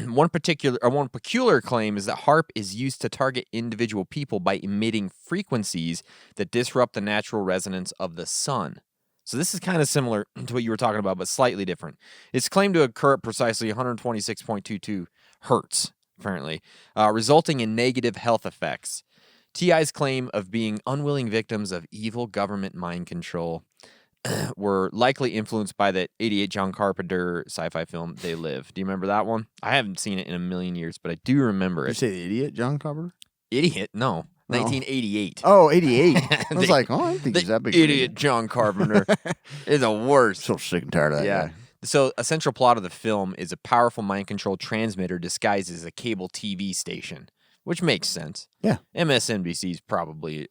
One peculiar claim is that HAARP is used to target individual people by emitting frequencies that disrupt the natural resonance of the sun. So this is kind of similar to what you were talking about, but slightly different. It's claimed to occur at precisely 126.22 hertz, apparently, resulting in negative health effects. TI's claim of being unwilling victims of evil government mind control were likely influenced by that 88 John Carpenter sci-fi film, They Live. Do you remember that one? I haven't seen it in a million years, but I do remember Did you it. say the idiot, John Carpenter? Idiot? No. 1988. Oh, 88. I was like, oh, I don't think The he's that big. of an idiot John Carpenter is the worst. So sick and tired of that guy. So a central plot of the film is a powerful mind control transmitter disguised as a cable TV station, which makes sense. Yeah. MSNBC's probably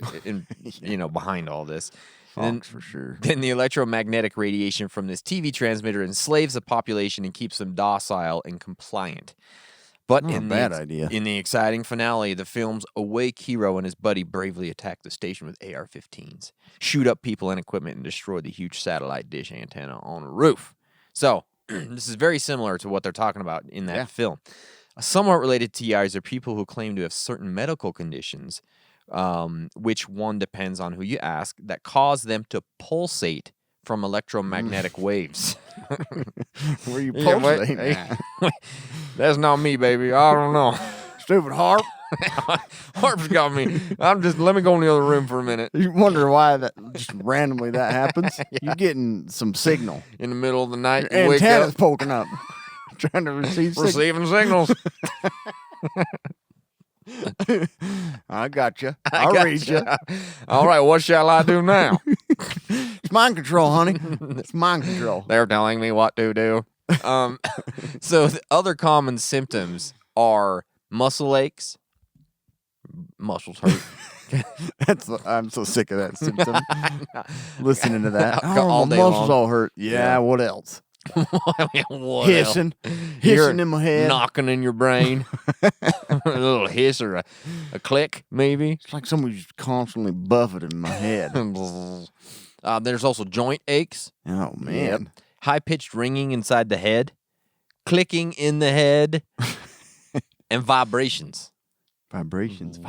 behind all this. Fox, for sure. Then the electromagnetic radiation from this TV transmitter enslaves the population and keeps them docile and compliant. But Not a bad idea. In the exciting finale, the film's awake hero and his buddy bravely attack the station with AR-15s, shoot up people and equipment, and destroy the huge satellite dish antenna on a roof. So this is very similar to what they're talking about in that film. Somewhat related TIs are people who claim to have certain medical conditions, which one depends on who you ask, that cause them to pulsate from electromagnetic waves. Where you pulsating? That's not me, baby. I don't know. Stupid HAARP. HAARP's got me. Let me go in the other room for a minute. You wonder why that just randomly that happens? You're getting some signal. In the middle of the night, Your you wake antenna's up, poking up. Trying to receive signal. receiving signals. I got you. I'll read you. All right, what shall I do now? It's mind control, honey. It's mind control. They're telling me what to do. So the other common symptoms are muscle aches, muscles hurt. I'm so sick of that symptom. Listening to that. All My day muscles long. all hurt. Yeah, what else? What Hissing. else? Hissing in my head. Knocking in your brain. A little hiss or a click, maybe. It's like somebody's constantly buffeting my head. There's also joint aches. Oh, man. High-pitched ringing inside the head, clicking in the head, and vibrations. Vibrations.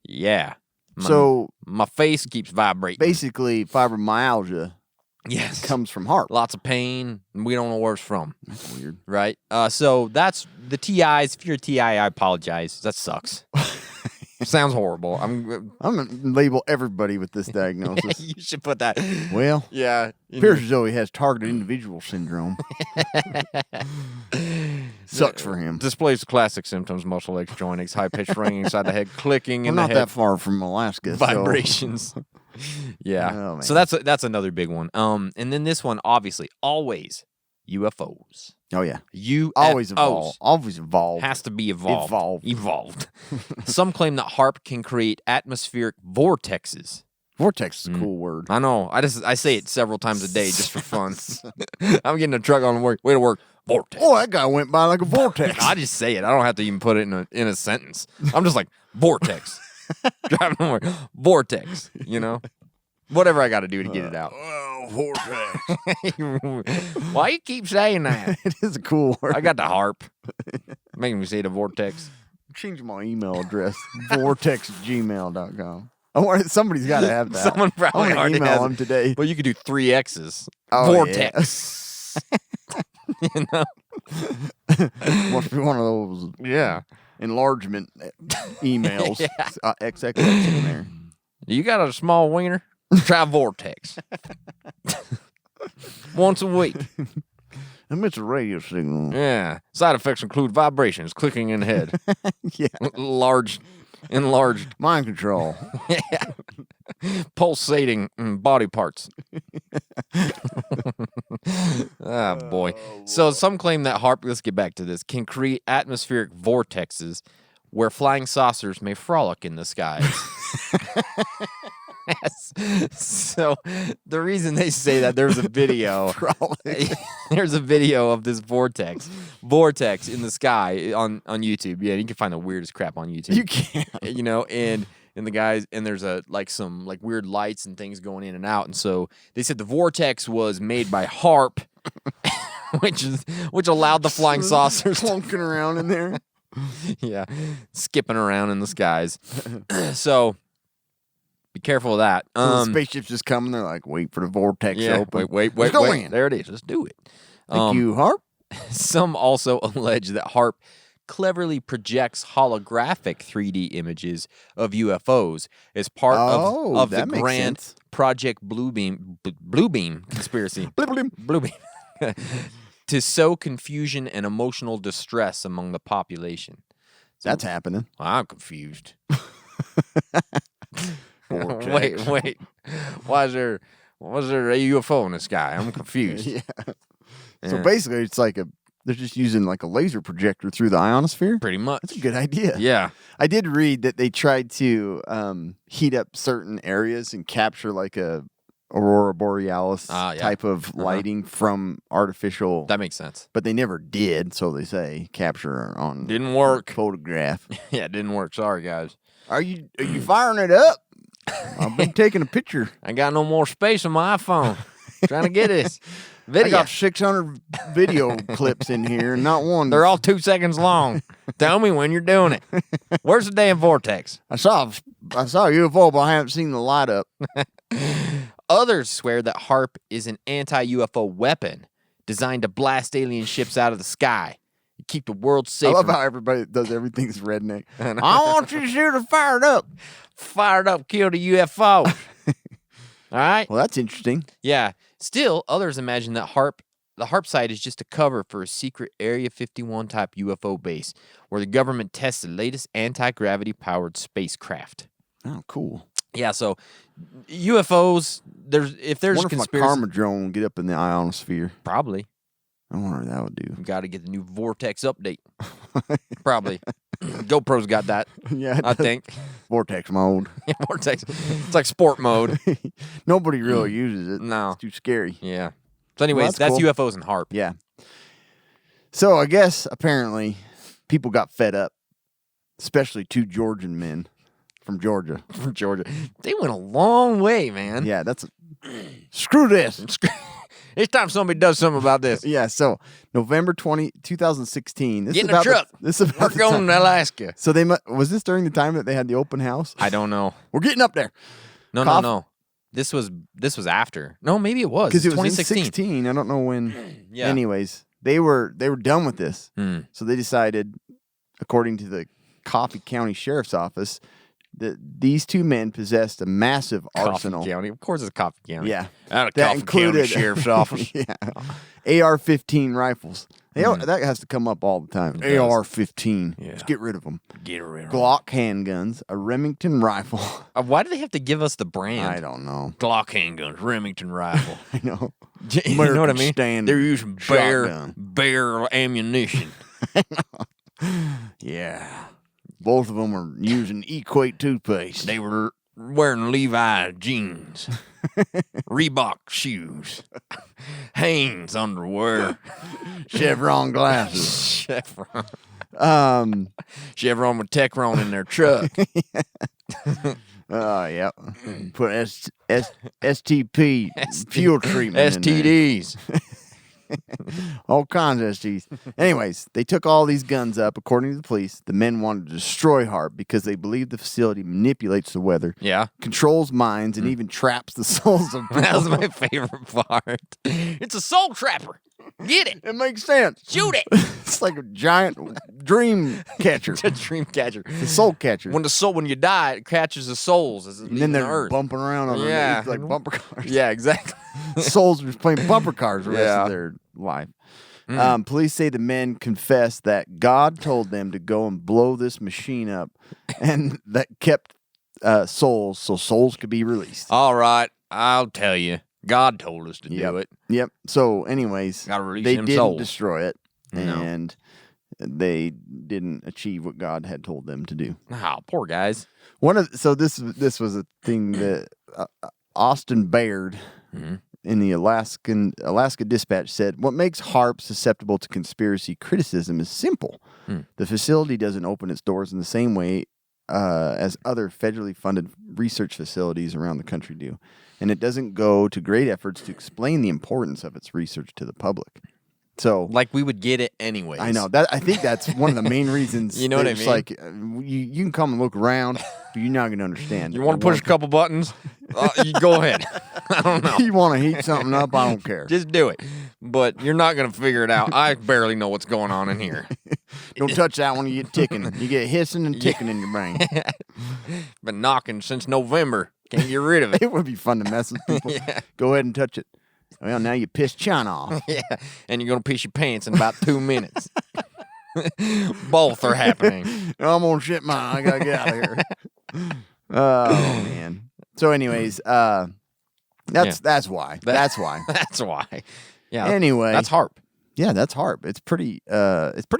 Yeah. So My face keeps vibrating. basically, fibromyalgia Yes. comes from HAARP. Lots of pain. And we don't know where it's from. That's weird. Right? So that's the TIs. If you're a TI, I apologize. That sucks. Sounds horrible. I'm going to label everybody with this diagnosis. You should put that. Well, Yeah. appears as though he has targeted individual syndrome. Sucks for him. Displays the classic symptoms: muscle aches, joint aches, high pitched ringing inside the head, clicking We're in the not head, that far from Alaska. vibrations. Yeah. Oh, man. So that's another big one. And then this one, obviously, always UFOs. Oh, yeah. UFOs. Always evolve. Always evolve. Has to be evolved. Evolved. Some claim that HAARP can create atmospheric vortexes. Vortex is a cool word. I know. I say it several times a day just for fun. I'm getting a truck on way to work. Vortex. Oh, that guy went by like a vortex. I just say it. I don't have to even put it in a sentence. I'm just like vortex. Driving to work. Vortex. Whatever I got to do to get it out. Oh, vortex. Why you keep saying that? It is a cool word. I got the HAARP. Making me say the vortex. Change my email address. vortexgmail.com. Somebody's got to have that. Someone probably I'm already gonna email has him today. Well, you could do 3 X's. Oh, Vortex. Must be one of those Yeah. enlargement emails. Yeah. XXX in there. You got a small wiener? Try Vortex. Once a week. It's a radio signal. Yeah. Side effects include vibrations, clicking in the head, Yeah. large enlarged, Mind control. pulsating body parts. Ah, boy. So some claim that HAARP, let's get back to this, can create atmospheric vortexes where flying saucers may frolic in the skies. Yes. So the reason they say that, there's a video. There's a video of this vortex in the sky on YouTube. Yeah, you can find the weirdest crap on YouTube. You can. You know, and the guys, and there's some weird lights and things going in and out. And so they said the vortex was made by HAARP, which allowed the flying saucers clunking around in there. Yeah, skipping around in the skies. So be careful of that. So the spaceship's just coming. They're like, wait for the vortex to Yeah, open. wait. Go in. There it is. Let's do it. Thank you, HAARP. Some also allege that HAARP cleverly projects holographic 3D images of UFOs as part of the that makes grand sense. Project Bluebeam conspiracy. Bluebeam. To sow confusion and emotional distress among the population. So, That's happening. I'm confused. Vortex. Wait. Why is there a UFO in the sky? I'm confused. Yeah. So basically, it's like they're just using like a laser projector through the ionosphere. Pretty much. That's a good idea. Yeah. I did read that they tried to heat up certain areas and capture like a aurora borealis type of lighting from artificial. That makes sense. But they never did, so they say, capture on Didn't work. photograph. Yeah, it didn't work. Sorry, guys. Are you firing it up? I've been taking a picture. I got no more space on my iPhone. Trying to get this video. I got 600 video clips in here, not one. They're all 2 seconds long. Tell me when you're doing it. Where's the damn vortex? I saw a UFO, but I haven't seen the light up. Others swear that HAARP is an anti-UFO weapon designed to blast alien ships out of the sky. Keep the world safe. I love how everybody that does everything's redneck. I want you to shoot it fired up. Fired up, kill the UFO. All right? Well, that's interesting. Yeah. Still, others imagine that the HAARP site is just a cover for a secret Area 51 type UFO base where the government tests the latest anti-gravity powered spacecraft. Oh, cool. Yeah, so UFOs, if there's I wonder conspiracy, if my karma drone will get up in the ionosphere. probably. I wonder what that would do. Got to get the new vortex update. Probably. GoPro's got that. Yeah, I think. Vortex mode. Yeah, vortex. It's like sport mode. Nobody really uses it. No. It's too scary. Yeah. So anyways, Well, that's that's cool. UFOs and HAARP. Yeah. So I guess apparently people got fed up, especially two Georgian men from Georgia. From Georgia. They went a long way, man. Yeah, screw this. It's time somebody does something about this. Yeah, so November 2016. Get in the truck. This is We're about the going time. to Alaska. So was this during the time that they had the open house? I don't know. We're getting up there. No. This was after. No, maybe it was. Because it was 2016. in 16. I don't know when. Yeah. Anyways, they were done with this. Mm. So they decided, according to the Coffee County Sheriff's Office, that these two men possessed a massive arsenal. Coffee County. Of course it's Coffee County. Yeah. Out of That Coffee included County Sheriff's Office. Yeah. AR-15 rifles. That has to come up all the time. does. AR-15. Yeah. Let's get rid of them. Get rid of Glock handguns, a Remington rifle. Why do they have to give us the brand? I don't know. Glock handguns, Remington rifle. I know. You know what I American mean? Stand They're using shotgun. bare ammunition. Yeah. Both of them were using Equate toothpaste. They were wearing Levi jeans, Reebok shoes, Hanes underwear, Chevron glasses. Chevron. Chevron with Techron in their truck. Oh, yeah. Put STP, fuel treatment in there. STDs. All kinds of STDs. Anyways, they took all these guns up. According to the police, the men wanted to destroy HAARP because they believe the facility manipulates the weather, Yeah. controls minds, and even traps the souls of people. That was my favorite part. It's a soul trapper. Get it. It makes sense. Shoot it. It's like a giant dream catcher. It's a dream catcher. The soul catcher. When you die, it catches the souls as it And then leaves the they're earth. bumping around on Yeah. like bumper cars. Yeah, exactly. Souls are just playing bumper cars the rest Yeah. of their life. Police say the men confessed that God told them to go and blow this machine up, and that kept souls so souls could be released. All right, I'll tell you. God told us to do it. Yep. So, anyways, Gotta release they them didn't souls. destroy it, No. and they didn't achieve what God had told them to do. Oh, poor guys. This was a thing that Austin Baird in the Alaska Dispatch said, what makes HAARP susceptible to conspiracy criticism is simple. The facility doesn't open its doors in the same way as other federally funded research facilities around the country do. And it doesn't go to great efforts to explain the importance of its research to the public. So, Like we would get it anyways. I know that. I think that's one of the main reasons. You know what I it's mean? Like you can come and look around, but you're not going to understand. You want to push a couple buttons? You go ahead. I don't know. You want to heat something up? I don't care. Just do it. But you're not going to figure it out. I barely know what's going on in here. Don't touch that one. You get ticking. You get hissing and ticking in your brain. Been knocking since November. Can't get rid of it. It would be fun to mess with people. Yeah. Go ahead and touch it. Well, now you pissed China off. Yeah. And you're going to piss your pants in about 2 minutes. Both are happening. I'm gonna shit mine. I gotta get out of here. Oh man. So, anyways, that's why. That's why. That's why. Yeah. Anyway, That's HAARP. Yeah, that's HAARP. It's pretty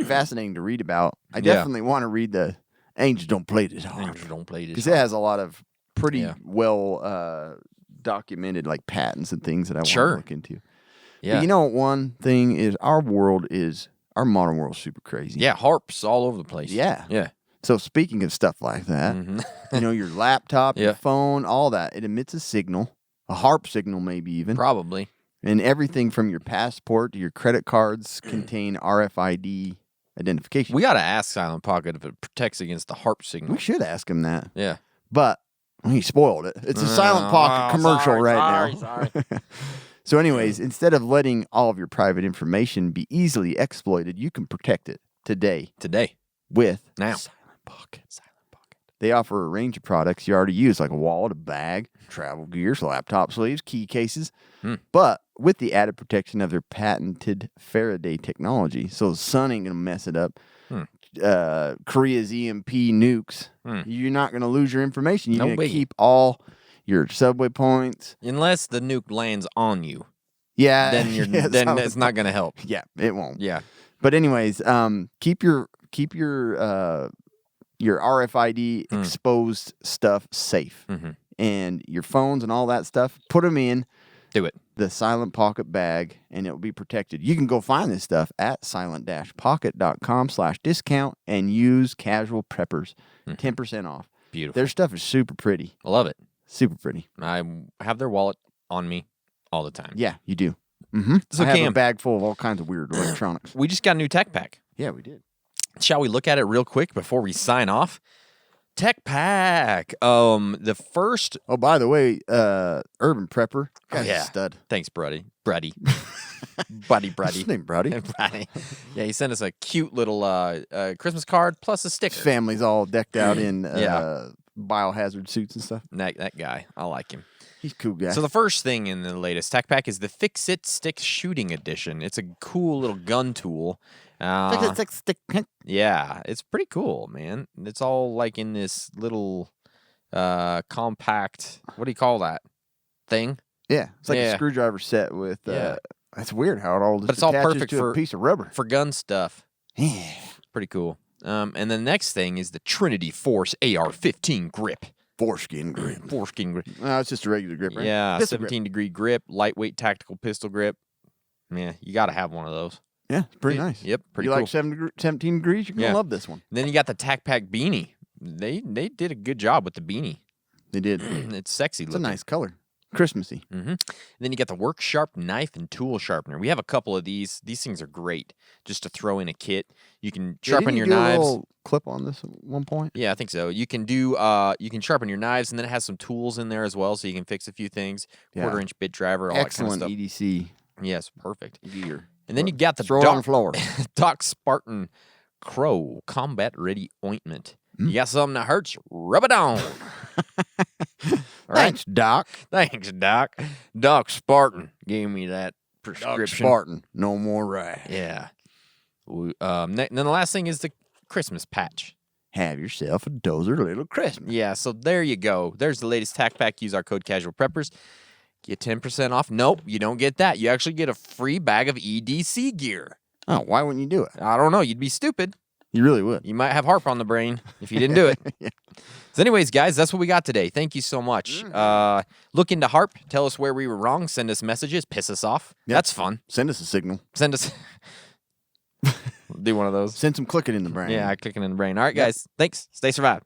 fascinating to read about. I Yeah. definitely want to read the Angels Don't Play This HAARP Angels don't play this. because it has a lot of pretty Yeah. well documented like patents and things that I want Sure. to look into. Yeah. But you know what? One thing is our modern world is super crazy. Yeah. HAARP's all over the place. Yeah. Yeah. So speaking of stuff like that, your laptop, Yeah. your phone, all that, it emits a signal, a HAARP signal maybe even. Probably. And everything from your passport to your credit cards contain RFID identification. We got to ask Silent Pocket if it protects against the HAARP signal. We should ask him that. Yeah. But he spoiled it. It's a Silent Pocket commercial now. Sorry. So anyways, instead of letting all of your private information be easily exploited, you can protect it today with Now. Silent Pocket. They offer a range of products you already use, like a wallet, a bag, travel gears, laptop sleeves, key cases, but with the added protection of their patented Faraday technology. So the sun ain't going to mess it up. Korea's EMP nukes. You're not going to lose your information. You're No going to biggie. keep all your subway points. Unless the nuke lands on you, Yeah. then you're yeah, then Silent it's not going to help. Yeah, it won't. Yeah. But anyways, keep your RFID exposed stuff safe, and your phones and all that stuff. Put them in Do it. the Silent Pocket bag, and it will be protected. You can go find this stuff at silent-pocket.com/discount and use Casual Preppers 10% off. Beautiful. Their stuff is super pretty, I love it. super pretty. I have their wallet on me all the time. Yeah, you do. Mm-hmm. So I have a Cam, bag full of all kinds of weird electronics. we just got a new tech pack. Yeah, we did. Shall we look at it real quick before we sign off? Tech pack. The first. Oh, by the way, Urban Prepper, guy's yeah. a stud. Thanks, Bruddy. Buddy. What's his name, Brody? Bruddy. Yeah, he sent us a cute little Christmas card plus a sticker. His family's all decked out in Yeah. biohazard suits and stuff. That guy. I like him. He's a cool guy. So the first thing in the latest tech pack is the Fix-It Stick Shooting Edition. It's a cool little gun tool. Yeah, it's pretty cool, man. It's all like in this little compact, what do you call that thing? yeah, it's like Yeah. a screwdriver set with. Yeah. That's weird how it all just But it's all attaches perfect to for- a piece of rubber. For gun stuff. Yeah. Pretty cool. And the next thing is the Trinity Force AR-15 grip. Foreskin grip. Foreskin grip. No, it's just a regular grip, right? Yeah, Pistol grip. 17-degree grip, lightweight tactical pistol grip. Yeah, you got to have one of those. Yeah, it's pretty nice. Yep, pretty you cool. like 17 degrees? You're going to Yeah. love this one. Then you got the Tac Pack beanie. They did a good job with the beanie. They did. It's sexy It's looking. a nice color. Christmassy. Then you got the Work Sharp knife and tool sharpener. We have a couple of these. These things are great just to throw in a kit. You can sharpen your Didn't you do knives. a little clip on this at one point? Yeah, I think so. You can do you can sharpen your knives, and then it has some tools in there as well, so you can fix a few things. Yeah. Quarter-inch bit driver, all Excellent that kind of stuff. EDC Yes, perfect. gear. And then you got the Throw it on the floor. Doc Spartan Crow Combat Ready Ointment. You got something that hurts? Rub it on. All right. Thanks, Doc. Thanks, Doc. Doc Spartan gave me that Doc prescription. Spartan, no more rash. Yeah. Then the last thing is the Christmas patch. Have yourself a dozer little Christmas. Yeah, so there you go. There's the latest tack pack. Use our code Casual Preppers. Get 10% off. Nope, you don't get that. You actually get a free bag of EDC gear. Oh, why wouldn't you do it? I don't know. You'd be stupid. You really would. You might have HAARP on the brain if you didn't do it. Yeah. So anyways, guys, that's what we got today. Thank you so much. Look into HAARP. Tell us where we were wrong. Send us messages. Piss us off. Yep. That's fun. Send us a signal. Send us... Do one of those. Send some clicking in the brain. Yeah, clicking in the brain. All right, guys. Thanks. Stay survived.